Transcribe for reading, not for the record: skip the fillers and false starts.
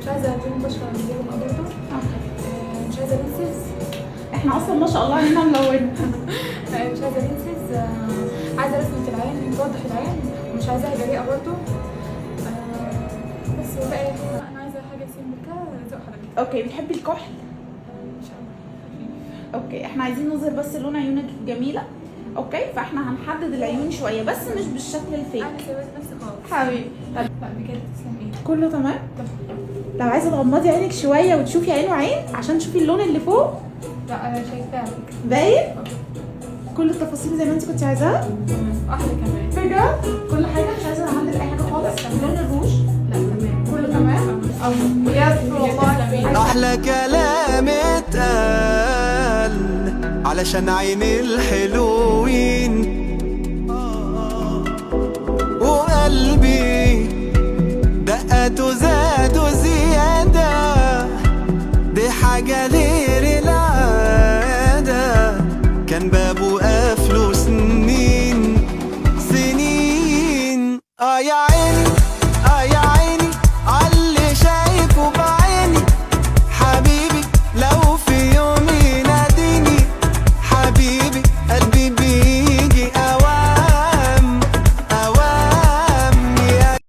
مش عايزه لون بشره زي ما برضه. مش عايزه لينسز. احنا اصلا ما شاء الله علينا ملونه. مش عايزه لينسز. عايزه رسمه العين توضح العين، ومش عايزاها جريئه برضه. بس بقى انا عايزه حاجه سيمبل كده ذوق حضرتك. اوكي، بتحبي الكحل؟ ان شاء الله. اوكي، احنا عايزين نظهر بس لون عيونك الجميله. اوكي، فاحنا هنحدد العيون شويه بس مش بالشكل الفيك. انا سويت نفسي خالص حبيبي. لا بجد تسلم ايدك. كله تمام. لو عايزه تغمضي عينك شويه وتشوفي عين وعين عشان تشوفي اللون اللي فوق. لا انا شايفاها باين كل التفاصيل زي ما انت كنت عايزاها. احلى كمان بجد كل حاجه، مش عايزه اعدل اي حاجه خالص. لون الروج لا تمام كله تمام. او بجد والله احلى كلام اتقال علشان عين الحلوين، وقلبي دقته زاد وزيد